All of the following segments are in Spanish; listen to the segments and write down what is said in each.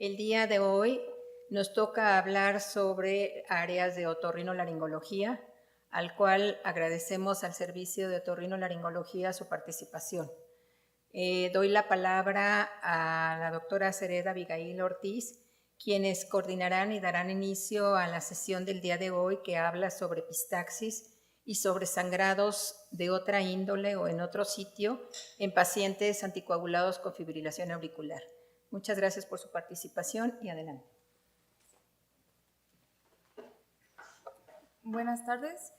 El día de hoy nos toca hablar sobre áreas de otorrinolaringología, al cual agradecemos al Servicio de Otorrinolaringología su participación. Doy la palabra a la doctora Sereda Abigail Ortiz, quienes coordinarán y darán inicio a la sesión del día de hoy que habla sobre epistaxis y sobre sangrados de otra índole o en otro sitio en pacientes anticoagulados con fibrilación auricular. Muchas gracias por su participación y adelante. Buenas tardes.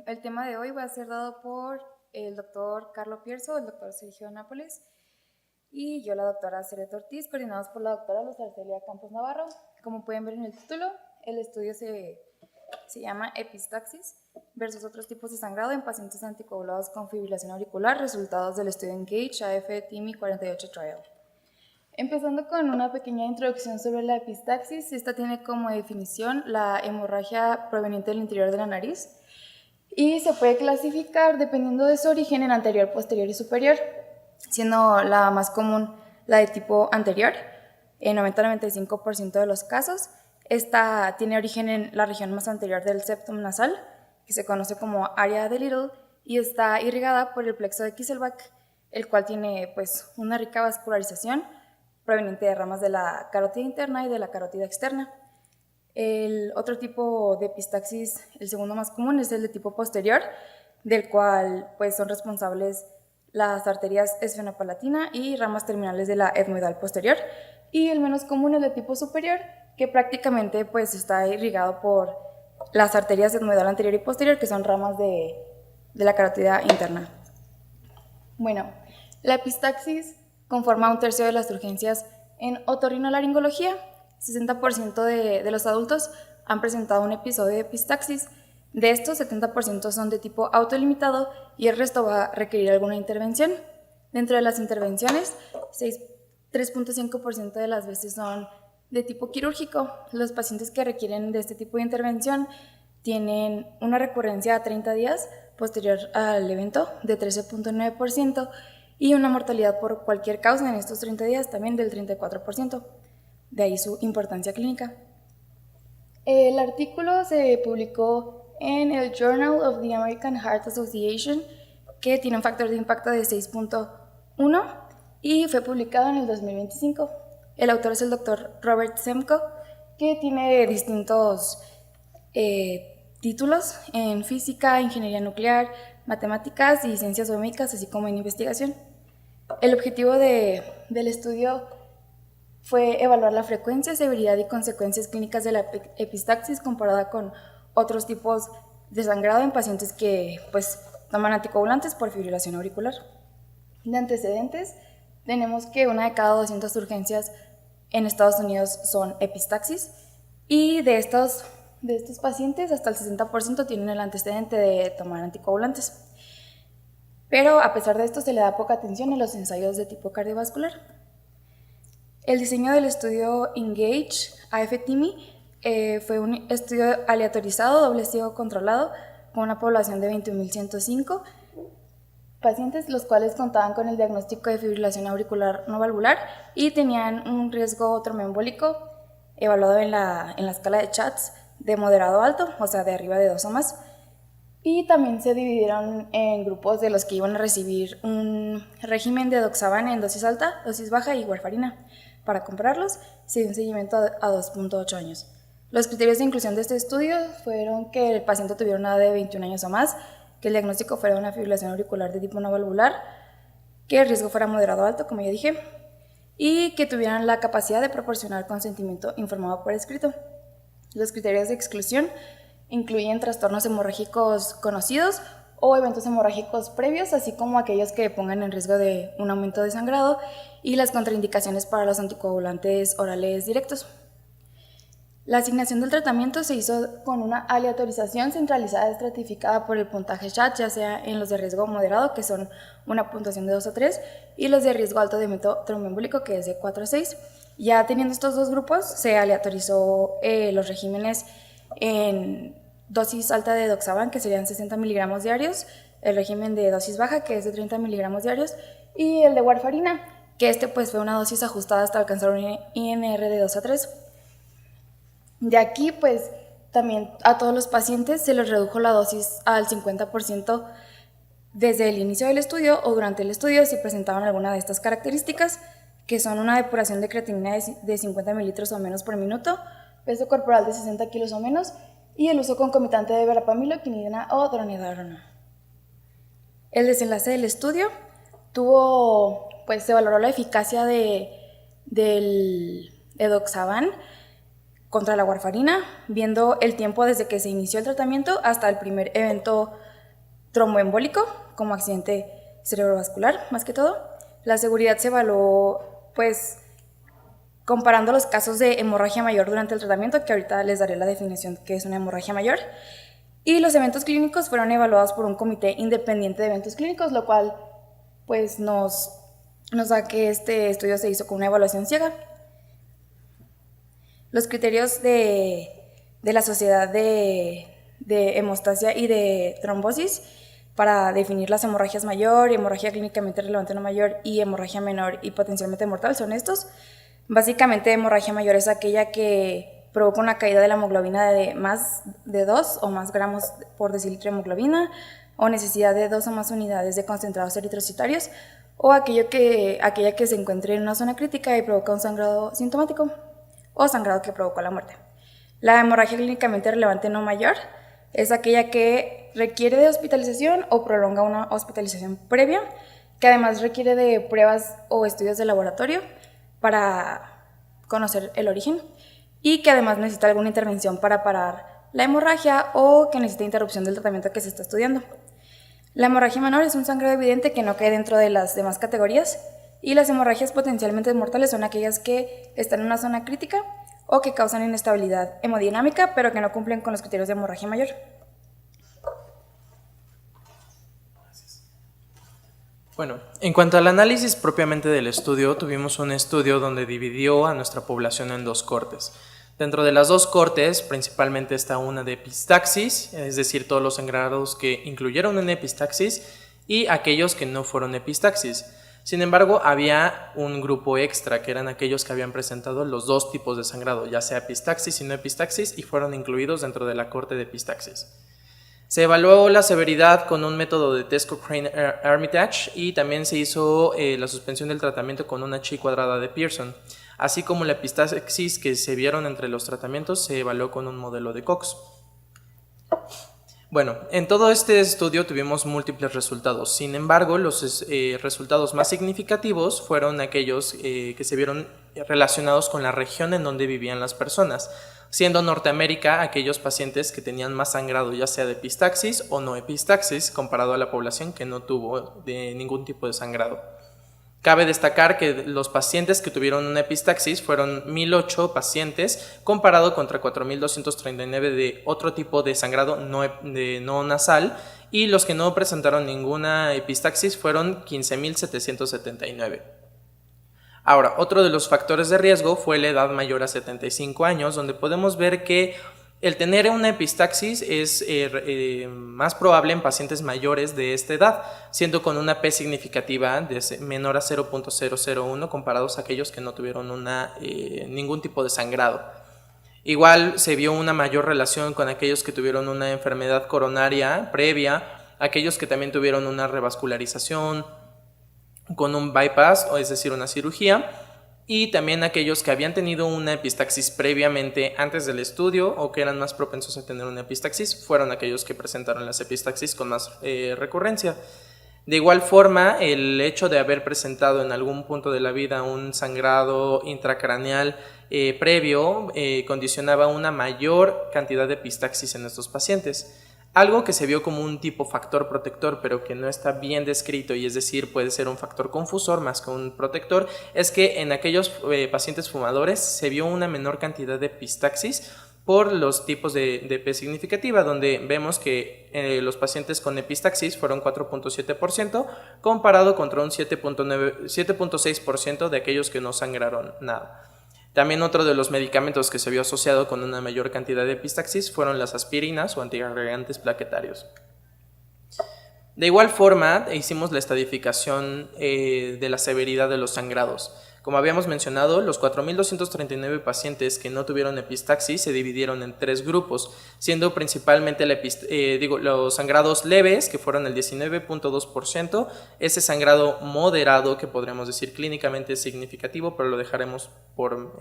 El tema de hoy va a ser dado por el doctor Carlo Pierzo, el doctor Sergio Nápoles y yo, la doctora Sereta Ortiz, coordinados por la doctora Luz Arcelia Campos Navarro. Como pueden ver en el título, el estudio se llama Epistaxis versus otros tipos de sangrado en pacientes anticoagulados con fibrilación auricular, resultados del estudio ENGAGE AF-TIMI 48 Trial. Empezando con una pequeña introducción sobre la epistaxis, esta tiene como definición la hemorragia proveniente del interior de la nariz y se puede clasificar dependiendo de su origen en anterior, posterior y superior, siendo la más común la de tipo anterior, en 90-95% de los casos. Esta tiene origen en la región más anterior del septum nasal, que se conoce como área de Little, y está irrigada por el plexo de Kieselbach, el cual tiene pues una rica vascularización proveniente de ramas de la carótida interna y de la carótida externa. El otro tipo de epistaxis, el segundo más común, es el de tipo posterior, del cual pues, son responsables las arterias esfenopalatina y ramas terminales de la etmoidal posterior. Y el menos común es el de tipo superior, que prácticamente pues, está irrigado por las arterias etmoidal anterior y posterior, que son ramas de la carótida interna. Bueno, la epistaxis conforma un tercio de las urgencias en otorrinolaringología. 60% de los adultos han presentado un episodio de epistaxis. De estos, 70% son de tipo autolimitado y el resto va a requerir alguna intervención. Dentro de las intervenciones, 3.5% de las veces son de tipo quirúrgico. Los pacientes que requieren de este tipo de intervención tienen una recurrencia a 30 días posterior al evento de 13.9% y una mortalidad por cualquier causa en estos 30 días también del 34%. De ahí su importancia clínica. El artículo se publicó en el Journal of the American Heart Association, que tiene un factor de impacto de 6.1 y fue publicado en el 2025. El autor es el doctor Robert Semko, que tiene distintos títulos en física, ingeniería nuclear, matemáticas y ciencias biomédicas, así como en investigación. El objetivo del estudio fue evaluar la frecuencia, severidad y consecuencias clínicas de la epistaxis comparada con otros tipos de sangrado en pacientes que pues, toman anticoagulantes por fibrilación auricular. De antecedentes, tenemos que una de cada 200 urgencias en Estados Unidos son epistaxis y de estos pacientes hasta el 60% tienen el antecedente de tomar anticoagulantes. Pero a pesar de esto se le da poca atención en los ensayos de tipo cardiovascular. El diseño del estudio ENGAGE AF-TIMI fue un estudio aleatorizado, doble ciego controlado, con una población de 21.105 pacientes, los cuales contaban con el diagnóstico de fibrilación auricular no valvular y tenían un riesgo tromboembólico evaluado en la escala de Chats de moderado a alto, o sea, de arriba de 2 o más. Y también se dividieron en grupos de los que iban a recibir un régimen de Doxaban en dosis alta, dosis baja y warfarina. Para compararlos, se dio un seguimiento a 2.8 años. Los criterios de inclusión de este estudio fueron que el paciente tuviera una edad de 21 años o más, que el diagnóstico fuera una fibrilación auricular de tipo no valvular, que el riesgo fuera moderado o alto, como ya dije, y que tuvieran la capacidad de proporcionar consentimiento informado por escrito. Los criterios de exclusión incluyen trastornos hemorrágicos conocidos o eventos hemorrágicos previos, así como aquellos que pongan en riesgo de un aumento de sangrado y las contraindicaciones para los anticoagulantes orales directos. La asignación del tratamiento se hizo con una aleatorización centralizada estratificada por el puntaje SHAT, ya sea en los de riesgo moderado, que son una puntuación de 2 a 3, y los de riesgo alto de evento tromboembólico, que es de 4 a 6. Ya teniendo estos dos grupos, se aleatorizó los regímenes en dosis alta de Doxaban, que serían 60 miligramos diarios, el régimen de dosis baja, que es de 30 miligramos diarios, y el de warfarina, que pues fue una dosis ajustada hasta alcanzar un INR de 2 a 3. De aquí pues también a todos los pacientes se les redujo la dosis al 50% desde el inicio del estudio o durante el estudio si presentaban alguna de estas características, que son una depuración de creatinina de 50 mililitros o menos por minuto, peso corporal de 60 kilos o menos y el uso concomitante de verapamilo, quinidina o dronedarona. El desenlace del estudio se valoró la eficacia del edoxaban contra la warfarina, viendo el tiempo desde que se inició el tratamiento hasta el primer evento tromboembólico, como accidente cerebrovascular, más que todo. La seguridad se evaluó, comparando los casos de hemorragia mayor durante el tratamiento, que ahorita les daré la definición que es una hemorragia mayor, y los eventos clínicos fueron evaluados por un comité independiente de eventos clínicos, lo cual nos da que este estudio se hizo con una evaluación ciega. Los criterios de la Sociedad de Hemostasia y de Trombosis para definir las hemorragias mayor, hemorragia clínicamente relevante no mayor y hemorragia menor y potencialmente mortal son estos. Básicamente, hemorragia mayor es aquella que provoca una caída de la hemoglobina de más de 2 o más gramos por decilitro de hemoglobina o necesidad de 2 o más unidades de concentrados eritrocitarios o aquella que se encuentre en una zona crítica y provoca un sangrado sintomático o sangrado que provocó la muerte. La hemorragia clínicamente relevante no mayor es aquella que requiere de hospitalización o prolonga una hospitalización previa, que además requiere de pruebas o estudios de laboratorio para conocer el origen y que además necesita alguna intervención para parar la hemorragia o que necesita interrupción del tratamiento que se está estudiando. La hemorragia menor es un sangrado evidente que no cae dentro de las demás categorías y las hemorragias potencialmente mortales son aquellas que están en una zona crítica o que causan inestabilidad hemodinámica pero que no cumplen con los criterios de hemorragia mayor. Bueno, en cuanto al análisis propiamente del estudio, tuvimos un estudio donde dividió a nuestra población en 2 cortes. Dentro de las 2 cortes, principalmente está una de epistaxis, es decir, todos los sangrados que incluyeron en epistaxis y aquellos que no fueron epistaxis. Sin embargo, había un grupo extra, que eran aquellos que habían presentado los 2 tipos de sangrado, ya sea epistaxis y no epistaxis, y fueron incluidos dentro de la corte de epistaxis. Se evaluó la severidad con un método de test Cochrane-Armitage y también se hizo la suspensión del tratamiento con una chi cuadrada de Pearson, así como la epistaxis que se vieron entre los tratamientos se evaluó con un modelo de Cox. Bueno, en todo este estudio tuvimos múltiples resultados, sin embargo los resultados más significativos fueron aquellos que se vieron relacionados con la región en donde vivían las personas, siendo Norteamérica aquellos pacientes que tenían más sangrado ya sea de epistaxis o no epistaxis comparado a la población que no tuvo de ningún tipo de sangrado. Cabe destacar que los pacientes que tuvieron una epistaxis fueron 1.008 pacientes comparado contra 4.239 de otro tipo de sangrado no nasal y los que no presentaron ninguna epistaxis fueron 15.779. Ahora, otro de los factores de riesgo fue la edad mayor a 75 años, donde podemos ver que el tener una epistaxis es más probable en pacientes mayores de esta edad, siendo con una P significativa de menor a 0.001 comparados a aquellos que no tuvieron ningún tipo de sangrado. Igual se vio una mayor relación con aquellos que tuvieron una enfermedad coronaria previa, aquellos que también tuvieron una revascularización con un bypass, o es decir, una cirugía, y también aquellos que habían tenido una epistaxis previamente antes del estudio o que eran más propensos a tener una epistaxis, fueron aquellos que presentaron las epistaxis con más recurrencia. De igual forma, el hecho de haber presentado en algún punto de la vida un sangrado intracraneal previo condicionaba una mayor cantidad de epistaxis en estos pacientes. Algo que se vio como un tipo factor protector, pero que no está bien descrito, y es decir, puede ser un factor confusor más que un protector, es que en aquellos pacientes fumadores se vio una menor cantidad de epistaxis por los tipos de P significativa, donde vemos que los pacientes con epistaxis fueron 4.7% comparado contra un 7.6% de aquellos que no sangraron nada. También otro de los medicamentos que se vio asociado con una mayor cantidad de epistaxis fueron las aspirinas o antiagregantes plaquetarios. De igual forma, hicimos la estadificación de la severidad de los sangrados. Como habíamos mencionado, los 4.239 pacientes que no tuvieron epistaxis se dividieron en 3 grupos, siendo principalmente los sangrados leves, que fueron el 19.2%, ese sangrado moderado, que podríamos decir clínicamente es significativo, pero lo dejaremos por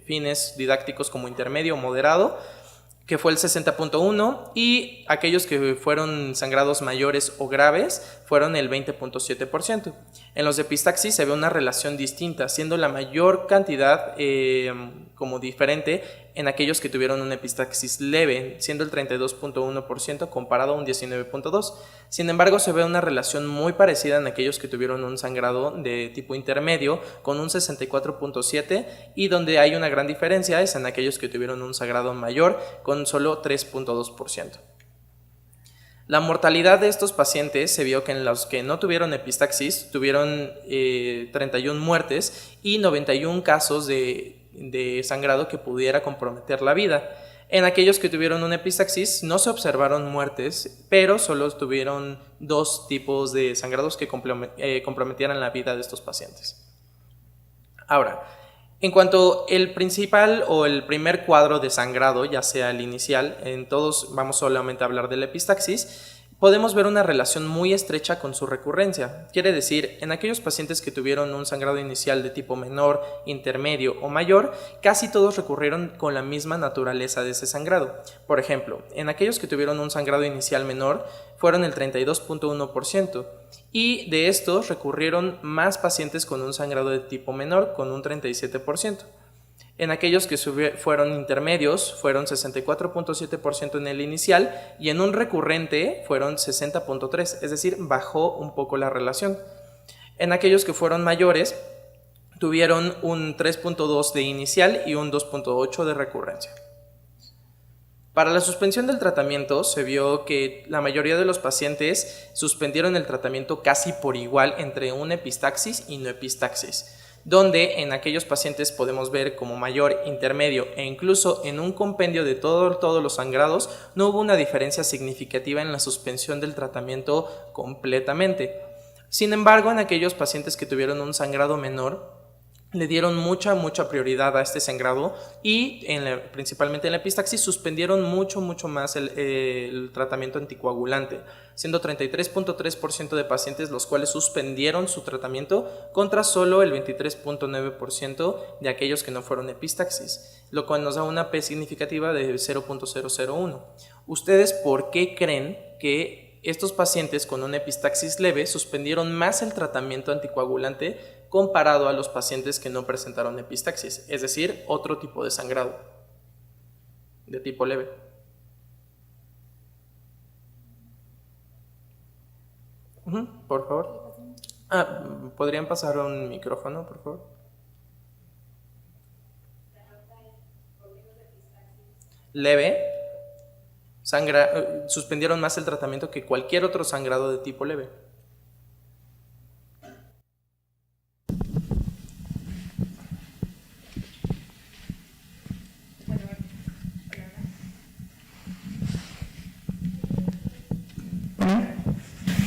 fines didácticos como intermedio o moderado, que fue el 60.1%, y aquellos que fueron sangrados mayores o graves fueron el 20.7%. En los de epistaxis se ve una relación distinta, siendo la mayor cantidad como diferente en aquellos que tuvieron una epistaxis leve, siendo el 32.1% comparado a un 19.2%. Sin embargo, se ve una relación muy parecida en aquellos que tuvieron un sangrado de tipo intermedio con un 64.7%, y donde hay una gran diferencia es en aquellos que tuvieron un sangrado mayor con solo 3.2%. La mortalidad de estos pacientes se vio que en los que no tuvieron epistaxis tuvieron 31 muertes y 91 casos de sangrado que pudiera comprometer la vida. En aquellos que tuvieron una epistaxis no se observaron muertes, pero solo tuvieron 2 tipos de sangrados que comprometieran la vida de estos pacientes. Ahora, en cuanto al principal o el primer cuadro de sangrado, ya sea el inicial, en todos vamos solamente a hablar de la epistaxis, podemos ver una relación muy estrecha con su recurrencia. Quiere decir, en aquellos pacientes que tuvieron un sangrado inicial de tipo menor, intermedio o mayor, casi todos recurrieron con la misma naturaleza de ese sangrado. Por ejemplo, en aquellos que tuvieron un sangrado inicial menor, fueron el 32.1%, y de estos recurrieron más pacientes con un sangrado de tipo menor, con un 37%. En aquellos que fueron intermedios, fueron 64.7% en el inicial, y en un recurrente fueron 60.3%, es decir, bajó un poco la relación. En aquellos que fueron mayores, tuvieron un 3.2% de inicial y un 2.8% de recurrencia. Para la suspensión del tratamiento se vio que la mayoría de los pacientes suspendieron el tratamiento casi por igual entre una epistaxis y no epistaxis, donde en aquellos pacientes podemos ver como mayor, intermedio e incluso en un compendio de todos los sangrados no hubo una diferencia significativa en la suspensión del tratamiento completamente. Sin embargo, en aquellos pacientes que tuvieron un sangrado menor, le dieron mucha prioridad a este sangrado, y principalmente en la epistaxis suspendieron mucho más el tratamiento anticoagulante, siendo 33.3% de pacientes los cuales suspendieron su tratamiento contra solo el 23.9% de aquellos que no fueron epistaxis, lo cual nos da una P significativa de 0.001. ¿Ustedes por qué creen que estos pacientes con una epistaxis leve suspendieron más el tratamiento anticoagulante comparado a los pacientes que no presentaron epistaxis, es decir, otro tipo de sangrado de tipo leve? Por favor. ¿Podrían pasar un micrófono, por favor? Leve. Suspendieron más el tratamiento que cualquier otro sangrado de tipo leve.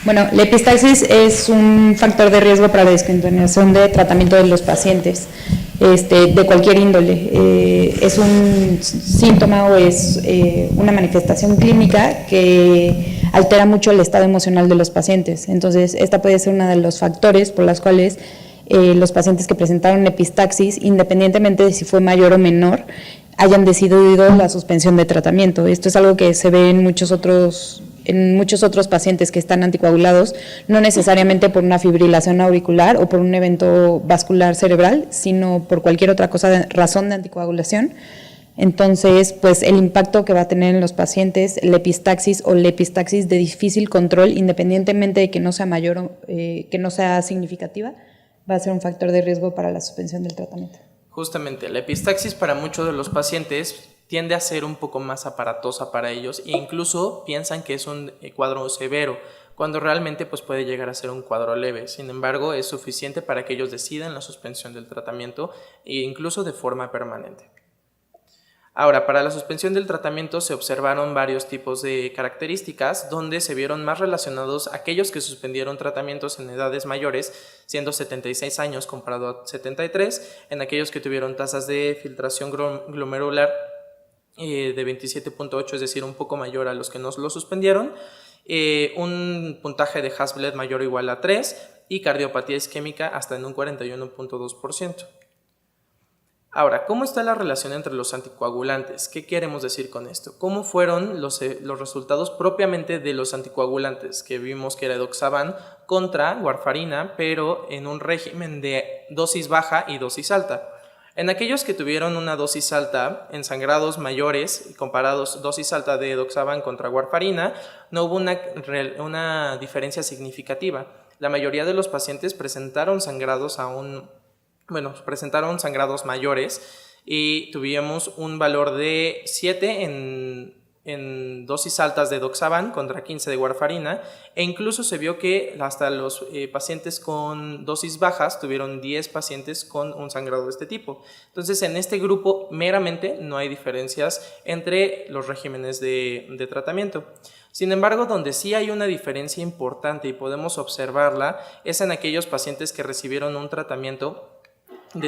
Bueno, la epistaxis es un factor de riesgo para la descontinuación de tratamiento de los pacientes de cualquier índole. Es un síntoma o es una manifestación clínica que altera mucho el estado emocional de los pacientes. Entonces, esta puede ser uno de los factores por los cuales los pacientes que presentaron epistaxis, independientemente de si fue mayor o menor, hayan decidido la suspensión de tratamiento. Esto es algo que se ve en muchos otros pacientes que están anticoagulados, no necesariamente por una fibrilación auricular o por un evento vascular cerebral, sino por cualquier otra razón de anticoagulación. Entonces, pues el impacto que va a tener en los pacientes la epistaxis o la epistaxis de difícil control, independientemente de que no sea mayor o que no sea significativa, va a ser un factor de riesgo para la suspensión del tratamiento. Justamente, la epistaxis para muchos de los pacientes tiende a ser un poco más aparatosa para ellos, e incluso piensan que es un cuadro severo, cuando realmente pues puede llegar a ser un cuadro leve. Sin embargo, es suficiente para que ellos decidan la suspensión del tratamiento, e incluso de forma permanente. Ahora, para la suspensión del tratamiento se observaron varios tipos de características donde se vieron más relacionados aquellos que suspendieron tratamientos en edades mayores, siendo 76 años comparado a 73, en aquellos que tuvieron tasas de filtración glomerular de 27.8, es decir, un poco mayor a los que no lo suspendieron, un puntaje de Hasbled mayor o igual a 3 y cardiopatía isquémica hasta en un 41.2%. Ahora, ¿cómo está la relación entre los anticoagulantes? ¿Qué queremos decir con esto? ¿Cómo fueron los resultados propiamente de los anticoagulantes? Que vimos que era edoxaban contra warfarina, pero en un régimen de dosis baja y dosis alta. En aquellos que tuvieron una dosis alta, en sangrados mayores, comparados dosis alta de edoxaban contra warfarina, no hubo una diferencia significativa. La mayoría de los pacientes presentaron sangrados presentaron sangrados mayores y tuvimos un valor de 7 en dosis altas de edoxaban contra 15 de warfarina, e incluso se vio que hasta los pacientes con dosis bajas tuvieron 10 pacientes con un sangrado de este tipo. Entonces, en este grupo meramente no hay diferencias entre los regímenes de tratamiento. Sin embargo, donde sí hay una diferencia importante y podemos observarla es en aquellos pacientes que recibieron un tratamiento de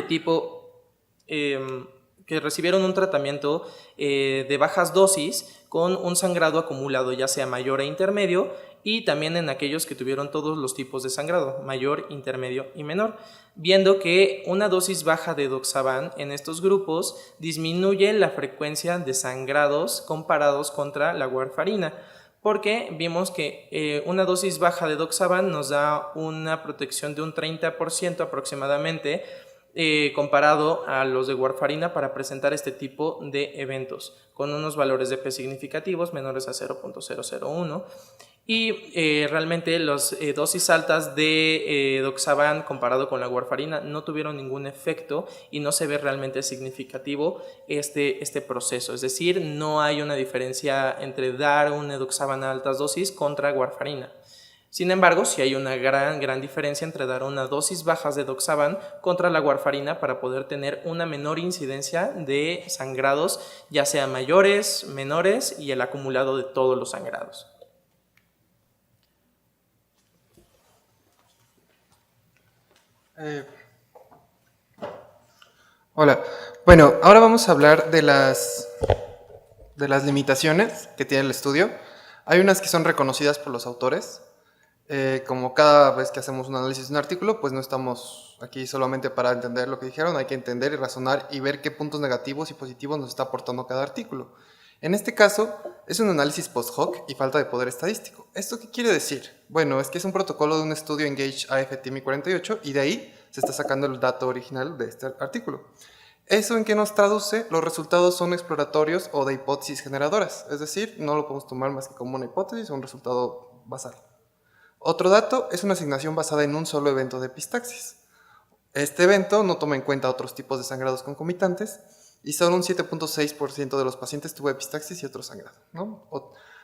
bajas dosis con un sangrado acumulado ya sea mayor e intermedio, y también en aquellos que tuvieron todos los tipos de sangrado, mayor, intermedio y menor, viendo que una dosis baja de edoxaban en estos grupos disminuye la frecuencia de sangrados comparados contra la warfarina, porque vimos que una dosis baja de edoxaban nos da una protección de un 30% aproximadamente, comparado a los de warfarina para presentar este tipo de eventos, con unos valores de P significativos menores a 0.001, y realmente las dosis altas de edoxaban comparado con la warfarina no tuvieron ningún efecto y no se ve realmente significativo este proceso, es decir, no hay una diferencia entre dar un edoxaban a altas dosis contra warfarina. Sin embargo, sí hay una gran diferencia entre dar una dosis bajas de edoxaban contra la warfarina para poder tener una menor incidencia de sangrados, ya sea mayores, menores y el acumulado de todos los sangrados. Hola, bueno, ahora vamos a hablar de las limitaciones que tiene el estudio. Hay unas que son reconocidas por los autores. Como cada vez que hacemos un análisis de un artículo, pues no estamos aquí solamente para entender lo que dijeron, hay que entender y razonar y ver qué puntos negativos y positivos nos está aportando cada artículo. En este caso, es un análisis post-hoc y falta de poder estadístico. ¿Esto qué quiere decir? Bueno, es que es un protocolo de un estudio Engage AF-TIMI 48 y de ahí se está sacando el dato original de este artículo. ¿Eso en qué nos traduce? Los resultados son exploratorios o de hipótesis generadoras, es decir, no lo podemos tomar más que como una hipótesis o un resultado basal. Otro dato es una asignación basada en un solo evento de epistaxis. Este evento no toma en cuenta otros tipos de sangrados concomitantes y solo un 7.6% de los pacientes tuvo epistaxis y otro sangrado, ¿no?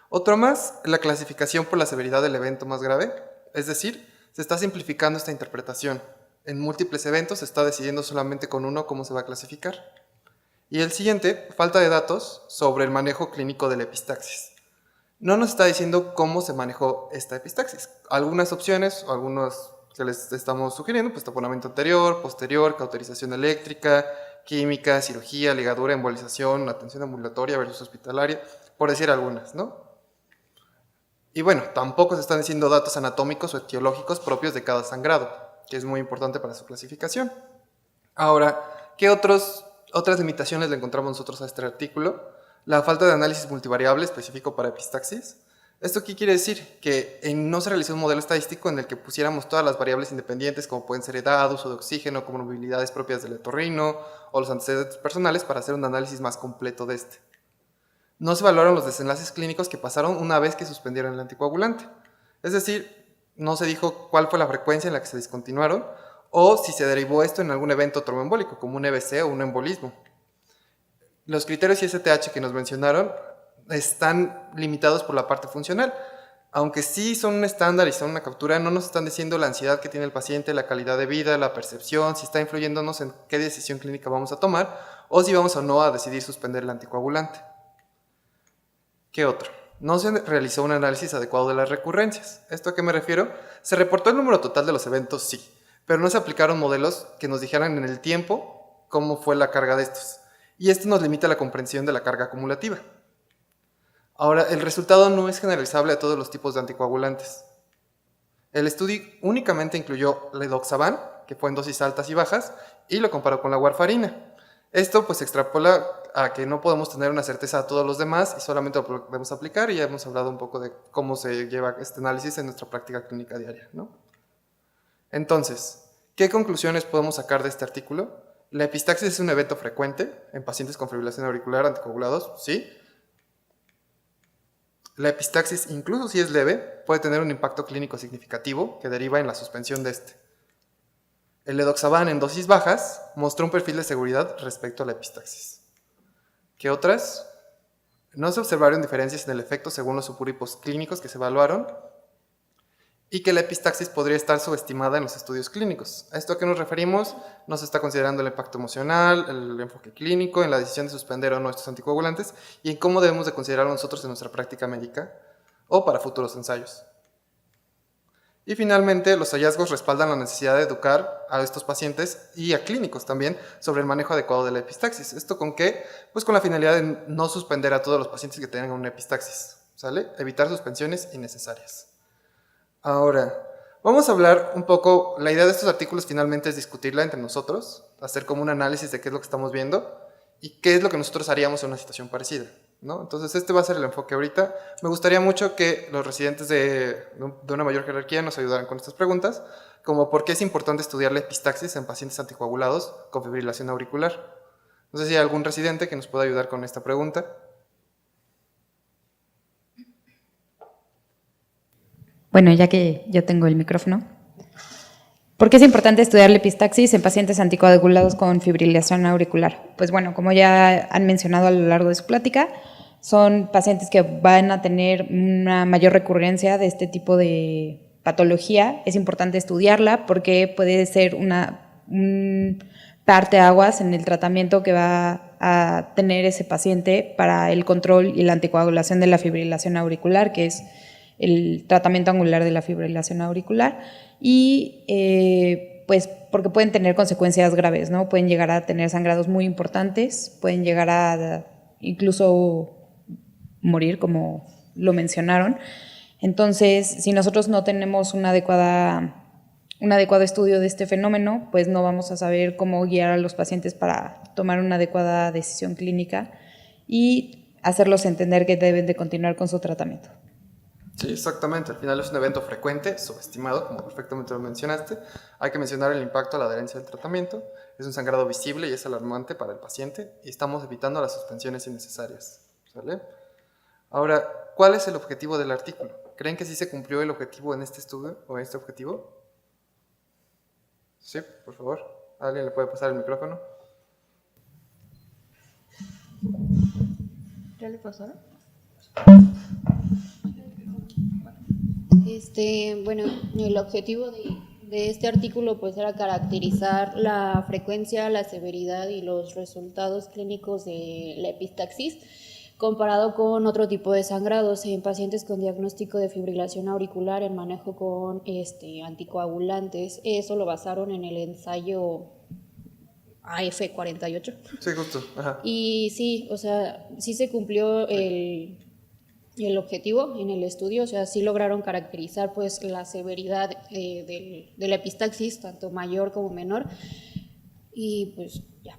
Otro más, la clasificación por la severidad del evento más grave, es decir, se está simplificando esta interpretación. En múltiples eventos se está decidiendo solamente con uno cómo se va a clasificar. Y el siguiente, falta de datos sobre el manejo clínico de la epistaxis. No nos está diciendo cómo se manejó esta epistaxis. Algunas opciones, o algunos que les estamos sugiriendo, pues taponamiento anterior, posterior, cauterización eléctrica, química, cirugía, ligadura, embolización, atención ambulatoria versus hospitalaria, por decir algunas, ¿no? Y bueno, tampoco se están diciendo datos anatómicos o etiológicos propios de cada sangrado, que es muy importante para su clasificación. Ahora, ¿qué otras limitaciones le encontramos nosotros a este artículo? La falta de análisis multivariable específico para epistaxis. ¿Esto qué quiere decir? Que no se realizó un modelo estadístico en el que pusiéramos todas las variables independientes, como pueden ser edad, uso de oxígeno, comorbilidades propias del otorrino o los antecedentes personales, para hacer un análisis más completo de este. No se valoraron los desenlaces clínicos que pasaron una vez que suspendieron el anticoagulante. Es decir, no se dijo cuál fue la frecuencia en la que se discontinuaron o si se derivó esto en algún evento tromboembólico, como un EBC o un embolismo. Los criterios ISTH que nos mencionaron están limitados por la parte funcional. Aunque sí son un estándar y son una captura, no nos están diciendo la ansiedad que tiene el paciente, la calidad de vida, la percepción, si está influyéndonos en qué decisión clínica vamos a tomar o si vamos o no a decidir suspender el anticoagulante. ¿Qué otro? No se realizó un análisis adecuado de las recurrencias. ¿Esto a qué me refiero? Se reportó el número total de los eventos, sí, pero no se aplicaron modelos que nos dijeran en el tiempo cómo fue la carga de estos. Y esto nos limita la comprensión de la carga acumulativa. Ahora, el resultado no es generalizable a todos los tipos de anticoagulantes. El estudio únicamente incluyó ledoxaban, que fue en dosis altas y bajas, y lo comparó con la warfarina. Esto pues extrapola a que no podemos tener una certeza a todos los demás y solamente lo podemos aplicar, y ya hemos hablado un poco de cómo se lleva este análisis en nuestra práctica clínica diaria, ¿no? Entonces, ¿qué conclusiones podemos sacar de este artículo? La epistaxis es un evento frecuente en pacientes con fibrilación auricular anticoagulados, ¿sí? La epistaxis, incluso si es leve, puede tener un impacto clínico significativo que deriva en la suspensión de este. El ledoxaban en dosis bajas mostró un perfil de seguridad respecto a la epistaxis. ¿Qué otras? No se observaron diferencias en el efecto según los subgrupos clínicos que se evaluaron y que la epistaxis podría estar subestimada en los estudios clínicos. ¿A esto a qué nos referimos? No se está considerando el impacto emocional, el enfoque clínico, en la decisión de suspender o no estos anticoagulantes y en cómo debemos de considerarlo nosotros en nuestra práctica médica o para futuros ensayos. Y finalmente, los hallazgos respaldan la necesidad de educar a estos pacientes y a clínicos también sobre el manejo adecuado de la epistaxis. ¿Esto con qué? Pues con la finalidad de no suspender a todos los pacientes que tengan una epistaxis, ¿sale? Evitar suspensiones innecesarias. Ahora, vamos a hablar un poco, la idea de estos artículos finalmente es discutirla entre nosotros, hacer como un análisis de qué es lo que estamos viendo y qué es lo que nosotros haríamos en una situación parecida, ¿no? Entonces este va a ser el enfoque ahorita. Me gustaría mucho que los residentes de una mayor jerarquía nos ayudaran con estas preguntas, como por qué es importante estudiar la epistaxis en pacientes anticoagulados con fibrilación auricular. No sé si hay algún residente que nos pueda ayudar con esta pregunta. Bueno, ya que yo tengo el micrófono. ¿Por qué es importante estudiar la epistaxis en pacientes anticoagulados con fibrilación auricular? Pues bueno, como ya han mencionado a lo largo de su plática, son pacientes que van a tener una mayor recurrencia de este tipo de patología. Es importante estudiarla porque puede ser un parteaguas en el tratamiento que va a tener ese paciente para el control y la anticoagulación de la fibrilación auricular, que es el tratamiento angular de la fibrilación auricular, y pues porque pueden tener consecuencias graves, ¿no? Pueden llegar a tener sangrados muy importantes, pueden llegar a incluso morir, como lo mencionaron. Entonces, si nosotros no tenemos un adecuado estudio de este fenómeno, pues no vamos a saber cómo guiar a los pacientes para tomar una adecuada decisión clínica y hacerlos entender que deben de continuar con su tratamiento. Sí, exactamente. Al final es un evento frecuente, subestimado, como perfectamente lo mencionaste. Hay que mencionar el impacto a la adherencia del tratamiento. Es un sangrado visible y es alarmante para el paciente y estamos evitando las suspensiones innecesarias, ¿sale? Ahora, ¿cuál es el objetivo del artículo? ¿Creen que sí se cumplió el objetivo en este estudio o en este objetivo? Sí, por favor. ¿Alguien le puede pasar el micrófono? ¿Ya le pasaron? Bueno, el objetivo de este artículo pues era caracterizar la frecuencia, la severidad y los resultados clínicos de la epistaxis comparado con otro tipo de sangrados en pacientes con diagnóstico de fibrilación auricular en manejo con anticoagulantes. Eso lo basaron en el ensayo AF48. Sí, justo. Ajá. Y sí, o sea, sí se cumplió el objetivo en el estudio, o sea, sí lograron caracterizar pues la severidad de la epistaxis, tanto mayor como menor, y pues ya.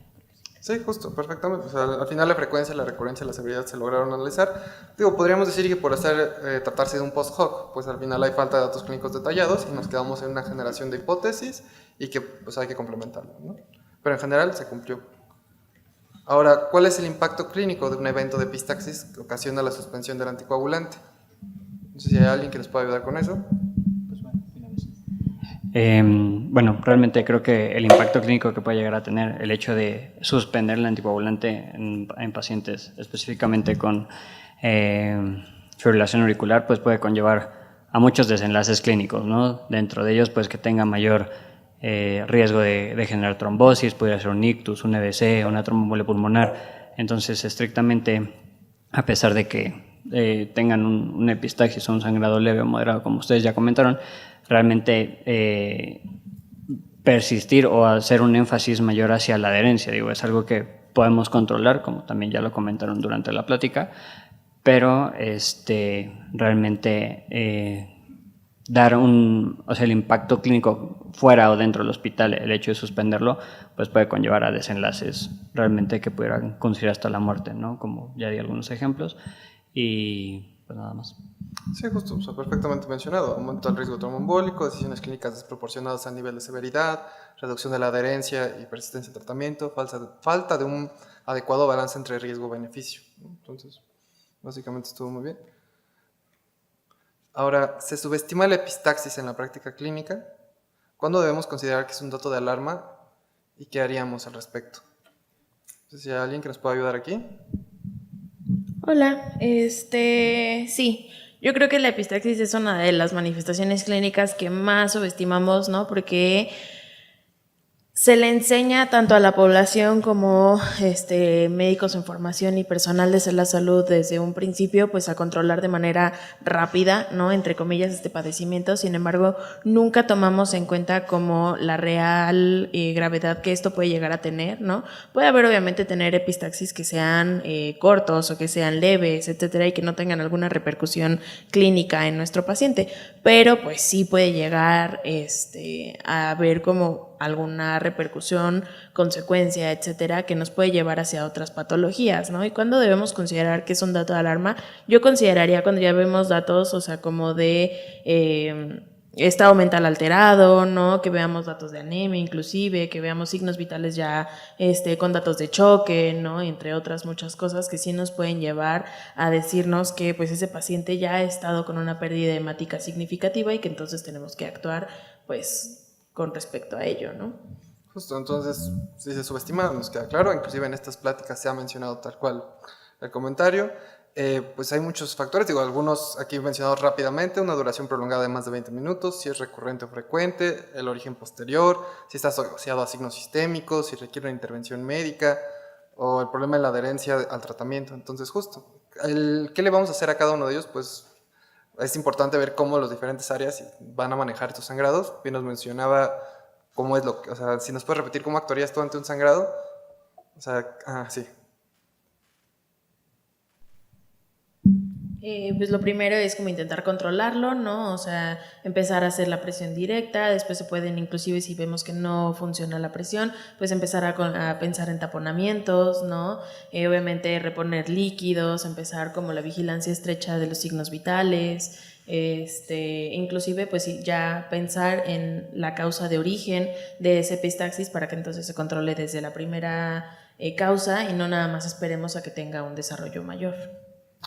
Sí, justo, perfectamente. O sea, al final la frecuencia, la recurrencia y la severidad se lograron analizar. Digo, podríamos decir que por tratarse de un post-hoc, pues al final hay falta de datos clínicos detallados y nos quedamos en una generación de hipótesis y que pues hay que complementarlo, ¿no? Pero en general se cumplió. Ahora, ¿cuál es el impacto clínico de un evento de epistaxis que ocasiona la suspensión del anticoagulante? No sé si hay alguien que nos pueda ayudar con eso. Bueno, realmente creo que el impacto clínico que puede llegar a tener el hecho de suspender el anticoagulante en pacientes específicamente con fibrilación auricular, pues puede conllevar a muchos desenlaces clínicos, ¿no? Dentro de ellos, pues que tenga mayor riesgo de generar trombosis, podría ser un ictus, un EBC, una tromboembolia pulmonar. Entonces, estrictamente, a pesar de que tengan un epistaxis o un sangrado leve o moderado, como ustedes ya comentaron, realmente persistir o hacer un énfasis mayor hacia la adherencia, digo, es algo que podemos controlar, como también ya lo comentaron durante la plática, pero realmente dar el impacto clínico fuera o dentro del hospital, el hecho de suspenderlo, pues puede conllevar a desenlaces realmente que pudieran conducir hasta la muerte, ¿no? Como ya di algunos ejemplos, y pues nada más. Sí, justo, o sea, perfectamente mencionado. Aumento del riesgo tromboembólico, decisiones clínicas desproporcionadas a nivel de severidad, reducción de la adherencia y persistencia del tratamiento, falta de un adecuado balance entre riesgo-beneficio. Entonces, básicamente estuvo muy bien. Ahora, ¿se subestima la epistaxis en la práctica clínica? ¿Cuándo debemos considerar que es un dato de alarma y qué haríamos al respecto? Entonces, si hay alguien que nos pueda ayudar aquí. Hola, sí, yo creo que la epistaxis es una de las manifestaciones clínicas que más subestimamos, ¿no? Porque se le enseña tanto a la población como médicos en formación y personal de la salud desde un principio, pues a controlar de manera rápida, ¿no? Entre comillas, este padecimiento. Sin embargo, nunca tomamos en cuenta como la real gravedad que esto puede llegar a tener, ¿no? Puede haber obviamente tener epistaxis que sean cortos o que sean leves, etcétera, y que no tengan alguna repercusión clínica en nuestro paciente, pero pues sí puede llegar a haber como alguna repercusión, consecuencia, etcétera, que nos puede llevar hacia otras patologías, ¿no? Y cuando debemos considerar que es un dato de alarma, yo consideraría cuando ya vemos datos, o sea, como de estado mental alterado, ¿no? Que veamos datos de anemia inclusive, que veamos signos vitales ya con datos de choque, ¿no? Entre otras muchas cosas que sí nos pueden llevar a decirnos que pues ese paciente ya ha estado con una pérdida hemática significativa y que entonces tenemos que actuar pues con respecto a ello, ¿no? Justo, entonces, si se subestima, nos queda claro, inclusive en estas pláticas se ha mencionado tal cual el comentario. Pues hay muchos factores, digo, algunos aquí mencionados rápidamente: una duración prolongada de más de 20 minutos, si es recurrente o frecuente, el origen posterior, si está asociado a signos sistémicos, si requiere una intervención médica, o el problema de la adherencia al tratamiento. Entonces, justo, ¿qué le vamos a hacer a cada uno de ellos? Pues es importante ver cómo las diferentes áreas van a manejar estos sangrados. Bien nos mencionaba cómo es o sea, si nos puedes repetir cómo actuarías tú ante un sangrado. O sea, sí. Pues lo primero es como intentar controlarlo, ¿no? O sea, empezar a hacer la presión directa, después se pueden, inclusive si vemos que no funciona la presión, pues empezar a pensar en taponamientos, ¿no? Obviamente reponer líquidos, empezar como la vigilancia estrecha de los signos vitales, inclusive pues ya pensar en la causa de origen de ese epistaxis para que entonces se controle desde la primera causa y no nada más esperemos a que tenga un desarrollo mayor.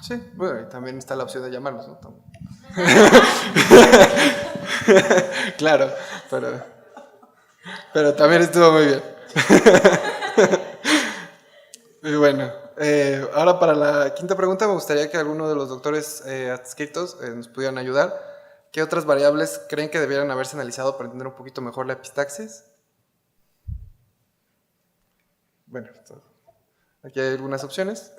Sí, bueno, y también está la opción de llamarnos, ¿no? Claro, pero también estuvo muy bien. Y bueno, ahora para la quinta pregunta me gustaría que alguno de los doctores adscritos nos pudieran ayudar. ¿Qué otras variables creen que debieran haberse analizado para entender un poquito mejor la epistaxis? Bueno, aquí hay algunas opciones.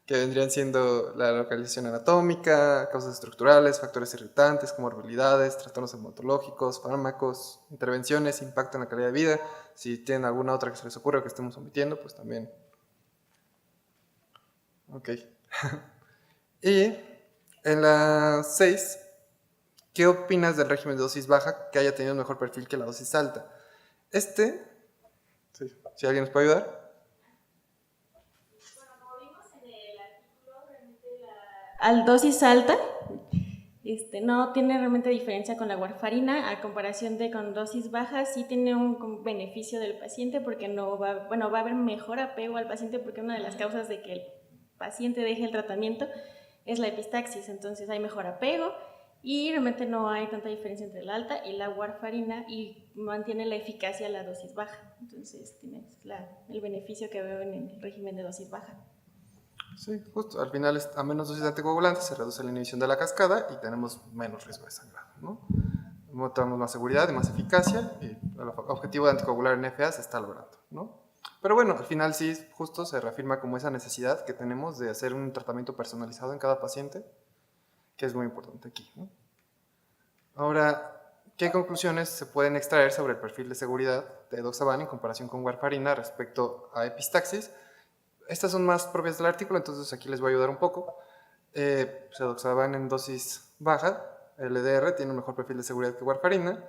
Que vendrían siendo la localización anatómica, causas estructurales, factores irritantes, comorbilidades, trastornos hematológicos, fármacos, intervenciones, impacto en la calidad de vida. Si tienen alguna otra que se les ocurra que estemos omitiendo, pues también. Ok. Y en la 6, ¿qué opinas del régimen de dosis baja que haya tenido un mejor perfil que la dosis alta? Sí, si alguien nos puede ayudar. Al dosis alta, no tiene realmente diferencia con la warfarina, a comparación de con dosis bajas, sí tiene un beneficio del paciente porque va a haber mejor apego al paciente, porque una de las causas de que el paciente deje el tratamiento es la epistaxis, entonces hay mejor apego y realmente no hay tanta diferencia entre la alta y la warfarina y mantiene la eficacia a la dosis baja, entonces tienes el beneficio que veo en el régimen de dosis baja. Sí, justo. Al final, a menos dosis de anticoagulantes se reduce la inhibición de la cascada y tenemos menos riesgo de sangrado, ¿no? Tenemos más seguridad y más eficacia y el objetivo de anticoagular en FA se está logrando, ¿no? Pero bueno, al final sí, justo se reafirma como esa necesidad que tenemos de hacer un tratamiento personalizado en cada paciente, que es muy importante aquí, ¿no? Ahora, ¿qué conclusiones se pueden extraer sobre el perfil de seguridad de edoxaban en comparación con warfarina respecto a epistaxis? Estas son más propias del artículo, entonces aquí les voy a ayudar un poco. Edoxaban en dosis baja, LDR, tiene un mejor perfil de seguridad que warfarina,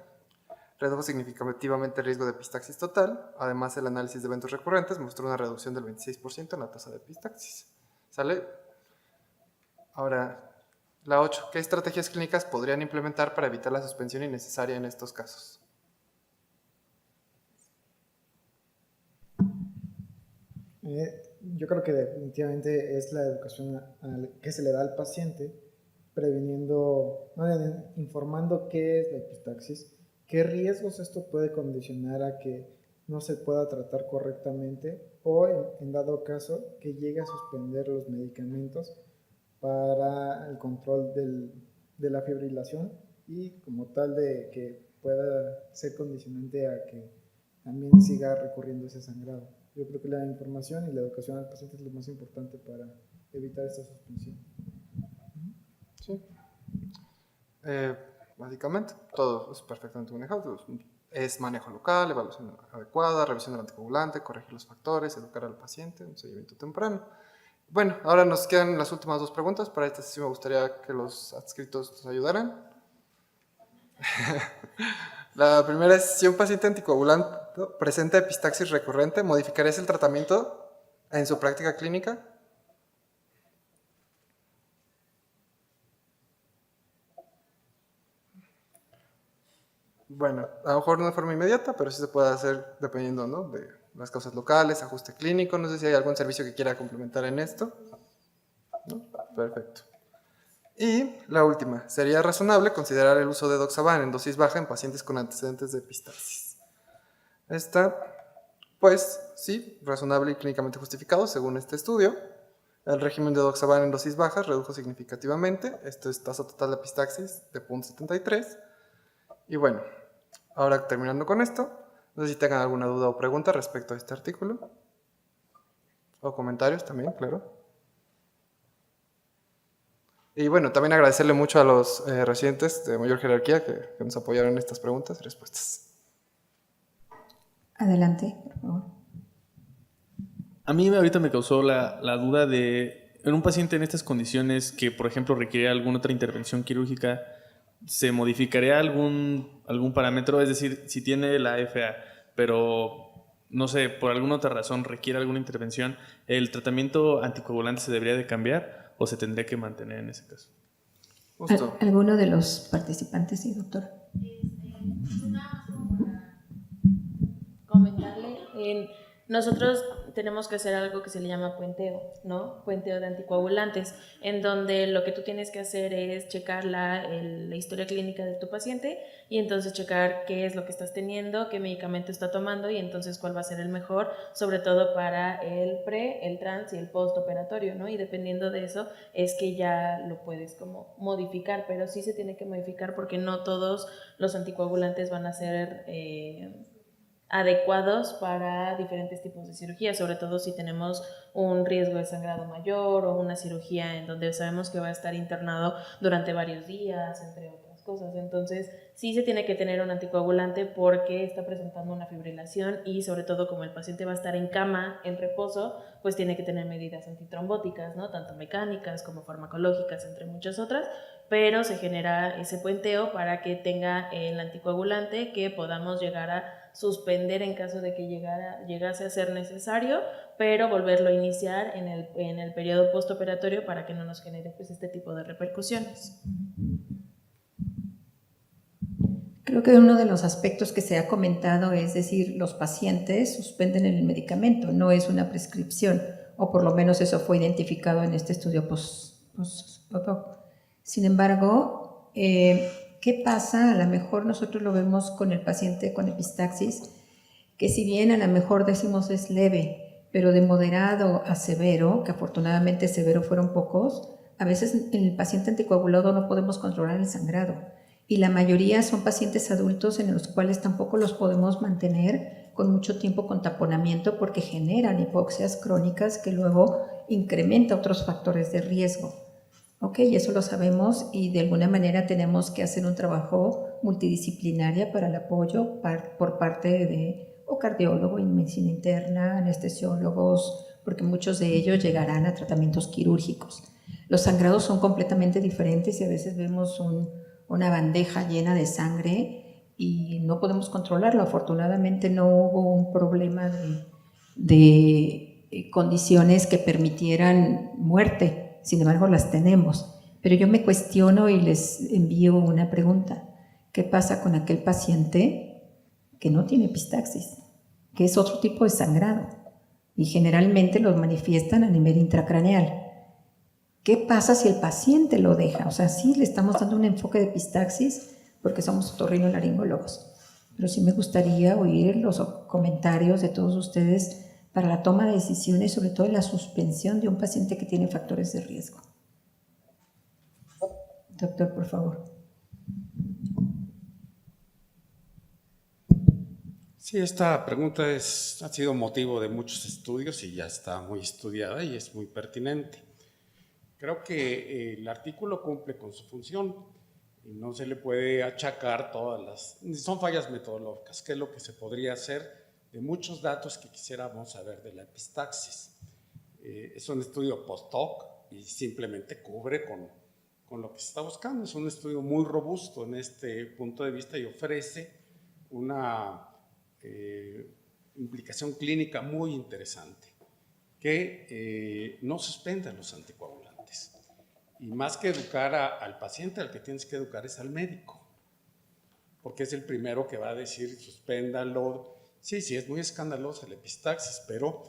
redujo significativamente el riesgo de epistaxis total. Además, el análisis de eventos recurrentes mostró una reducción del 26% en la tasa de epistaxis. ¿Sale? Ahora, la 8. ¿Qué estrategias clínicas podrían implementar para evitar la suspensión innecesaria en estos casos? Yo creo que definitivamente es la educación que se le da al paciente, previniendo, informando qué es la epistaxis, qué riesgos esto puede condicionar a que no se pueda tratar correctamente o, en dado caso, que llegue a suspender los medicamentos para el control de la fibrilación y como tal de que pueda ser condicionante a que también siga recurriendo ese sangrado. Yo creo que la información y la educación al paciente es lo más importante para evitar esta suspensión. Sí. Básicamente, todo es perfectamente manejado. Es manejo local, evaluación adecuada, revisión del anticoagulante, corregir los factores, educar al paciente, un seguimiento temprano. Bueno, ahora nos quedan las últimas 2 preguntas. Para esta sesión me gustaría que los adscritos nos ayudaran. La primera es, si un paciente anticoagulante presenta epistaxis recurrente, ¿modificarías el tratamiento en su práctica clínica? Bueno, a lo mejor no de forma inmediata, pero sí se puede hacer dependiendo, ¿no?, de las causas locales, ajuste clínico. No sé si hay algún servicio que quiera complementar en esto. ¿No? Perfecto. Y la última, ¿sería razonable considerar el uso de edoxaban en dosis baja en pacientes con antecedentes de epistaxis? Esta, pues sí, razonable y clínicamente justificado según este estudio. El régimen de edoxaban en dosis bajas redujo significativamente, esto es tasa total de epistaxis de 0.73. Y bueno, ahora terminando con esto, no sé si tengan alguna duda o pregunta respecto a este artículo. O comentarios también, claro. Y bueno, también agradecerle mucho a los residentes de mayor jerarquía que nos apoyaron en estas preguntas y respuestas. Adelante, por favor. A mí ahorita me causó la duda de, en un paciente en estas condiciones que, por ejemplo, requiere alguna otra intervención quirúrgica, ¿se modificaría algún parámetro? Es decir, si tiene la FA, pero no sé, por alguna otra razón requiere alguna intervención, ¿el tratamiento anticoagulante se debería de cambiar o se tendría que mantener en ese caso? Justo. ¿Alguno de los participantes, sí, doctor? Comentarle, nosotros tenemos que hacer algo que se le llama puenteo, ¿no? Puenteo de anticoagulantes, en donde lo que tú tienes que hacer es checar la historia clínica de tu paciente y entonces checar qué es lo que estás teniendo, qué medicamento está tomando y entonces cuál va a ser el mejor, sobre todo para el pre, el trans y el postoperatorio, ¿no? Y dependiendo de eso es que ya lo puedes como modificar, pero sí se tiene que modificar porque no todos los anticoagulantes van a ser adecuados para diferentes tipos de cirugía, sobre todo si tenemos un riesgo de sangrado mayor o una cirugía en donde sabemos que va a estar internado durante varios días, entre otras cosas. Entonces, sí se tiene que tener un anticoagulante porque está presentando una fibrilación y sobre todo como el paciente va a estar en cama, en reposo, pues tiene que tener medidas antitrombóticas, ¿no? Tanto mecánicas como farmacológicas, entre muchas otras, pero se genera ese puenteo para que tenga el anticoagulante que podamos llegar a suspender en caso de que llegase a ser necesario, pero volverlo a iniciar en el periodo postoperatorio para que no nos genere pues, este tipo de repercusiones. Creo que uno de los aspectos que se ha comentado es decir, los pacientes suspenden el medicamento, no es una prescripción, o por lo menos eso fue identificado en este estudio post-hoc. Sin embargo, ¿qué pasa? A lo mejor nosotros lo vemos con el paciente con epistaxis, que si bien a lo mejor decimos es leve, pero de moderado a severo, que afortunadamente severo fueron pocos, a veces en el paciente anticoagulado no podemos controlar el sangrado. Y la mayoría son pacientes adultos en los cuales tampoco los podemos mantener con mucho tiempo con taponamiento porque generan hipoxias crónicas que luego incrementa otros factores de riesgo. Ok, eso lo sabemos y de alguna manera tenemos que hacer un trabajo multidisciplinario para el apoyo por parte de o cardiólogo en medicina interna, anestesiólogos, porque muchos de ellos llegarán a tratamientos quirúrgicos. Los sangrados son completamente diferentes y a veces vemos una bandeja llena de sangre y no podemos controlarlo. Afortunadamente no hubo un problema de condiciones que permitieran muerte, sin embargo las tenemos. Pero yo me cuestiono y les envío una pregunta. ¿Qué pasa con aquel paciente que no tiene epistaxis, que es otro tipo de sangrado y generalmente los manifiestan a nivel intracraneal? ¿Qué pasa si el paciente lo deja? O sea, sí le estamos dando un enfoque de epistaxis porque somos otorrinolaringólogos, pero sí me gustaría oír los comentarios de todos ustedes para la toma de decisiones, sobre todo en la suspensión de un paciente que tiene factores de riesgo. Doctor, por favor. Sí, esta pregunta ha sido motivo de muchos estudios y ya está muy estudiada y es muy pertinente. Creo que el artículo cumple con su función y no se le puede achacar son fallas metodológicas, que es lo que se podría hacer de muchos datos que quisiéramos saber de la epistaxis. Es un estudio post-hoc y simplemente cubre con lo que se está buscando. Es un estudio muy robusto en este punto de vista y ofrece una implicación clínica muy interesante, que no suspenden los anticoagulantes. Y más que educar al paciente, al que tienes que educar es al médico, porque es el primero que va a decir suspéndalo. Sí, es muy escandalosa la epistaxis, pero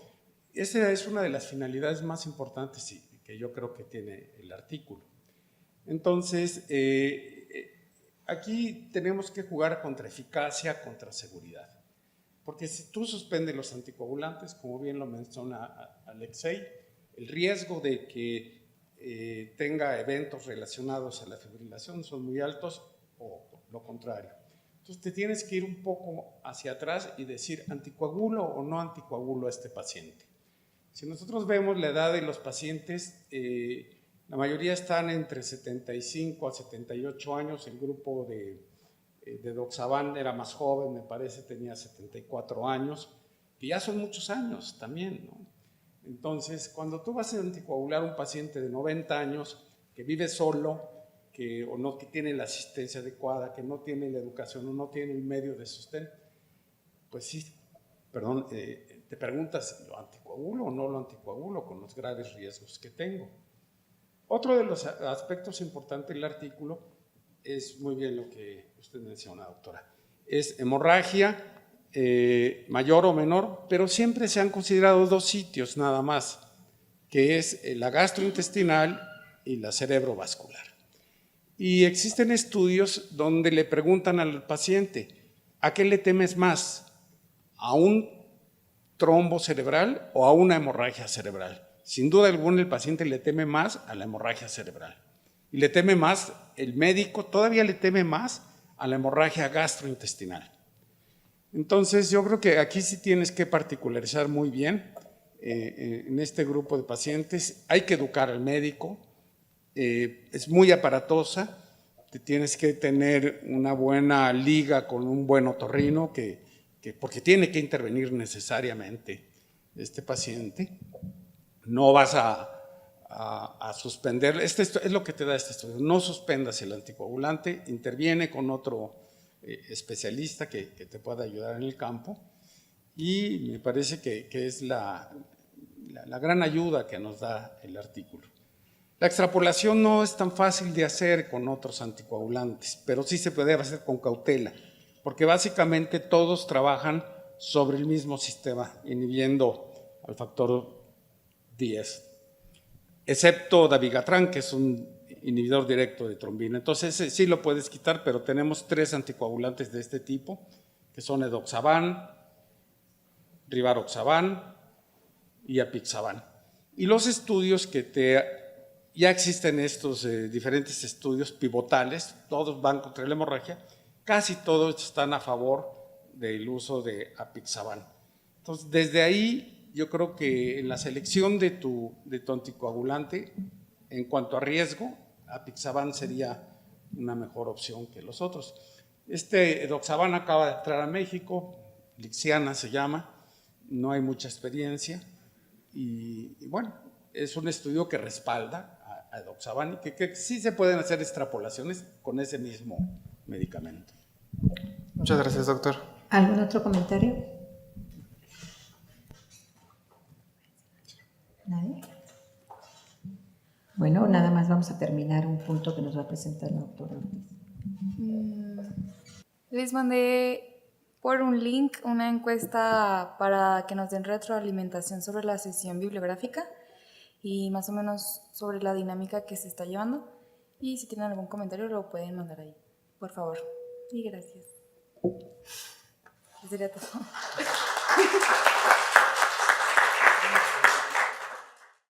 esa es una de las finalidades más importantes que yo creo que tiene el artículo. Entonces, aquí tenemos que jugar contra eficacia, contra seguridad. Porque si tú suspendes los anticoagulantes, como bien lo menciona Alexei, el riesgo de que tenga eventos relacionados a la fibrilación son muy altos o lo contrario. Entonces te tienes que ir un poco hacia atrás y decir, ¿anticoagulo o no anticoagulo a este paciente? Si nosotros vemos la edad de los pacientes, la mayoría están entre 75 a 78 años, el grupo de Doxaban era más joven, me parece, tenía 74 años, que ya son muchos años también, ¿no? Entonces, cuando tú vas a anticoagular a un paciente de 90 años que vive solo, que tiene la asistencia adecuada, que no tiene la educación o no tiene el medio de sostén, pues sí, te preguntas, ¿lo anticoagulo o no lo anticoagulo con los graves riesgos que tengo? Otro de los aspectos importantes del artículo es muy bien lo que usted menciona, doctora. Es hemorragia mayor o menor, pero siempre se han considerado dos sitios nada más, que es la gastrointestinal y la cerebrovascular. Y existen estudios donde le preguntan al paciente, ¿a qué le temes más? ¿A un trombo cerebral o a una hemorragia cerebral? Sin duda alguna el paciente le teme más a la hemorragia cerebral. Y le teme más, el médico todavía le teme más a la hemorragia gastrointestinal. Entonces yo creo que aquí sí tienes que particularizar muy bien en este grupo de pacientes. Hay que educar al médico, es muy aparatosa, te tienes que tener una buena liga con un buen otorrino porque tiene que intervenir necesariamente este paciente. No vas a suspender, es lo que te da este estudio, no suspendas el anticoagulante, interviene con otro especialista que te pueda ayudar en el campo y me parece que es la gran ayuda que nos da el artículo. La extrapolación no es tan fácil de hacer con otros anticoagulantes, pero sí se puede hacer con cautela, porque básicamente todos trabajan sobre el mismo sistema, inhibiendo al factor 10, excepto dabigatran, que es un inhibidor directo de trombina. Entonces sí lo puedes quitar, pero tenemos 3 anticoagulantes de este tipo, que son edoxaban, rivaroxaban y apixaban. Y los estudios ya existen estos diferentes estudios pivotales, todos van contra la hemorragia, casi todos están a favor del uso de apixaban. Entonces, desde ahí, yo creo que en la selección de tu anticoagulante, en cuanto a riesgo, apixaban sería una mejor opción que los otros. Edoxaban acaba de entrar a México, Lixiana se llama, no hay mucha experiencia y bueno, es un estudio que respalda a Edoxaban y que sí se pueden hacer extrapolaciones con ese mismo medicamento. Muchas gracias, doctor. ¿Algún otro comentario? ¿Nadie? Bueno, nada más vamos a terminar un punto que nos va a presentar la doctora Ortiz. Les mandé por un link una encuesta para que nos den retroalimentación sobre la sesión bibliográfica y más o menos sobre la dinámica que se está llevando. Y si tienen algún comentario lo pueden mandar ahí, por favor. Y gracias. Eso sería todo.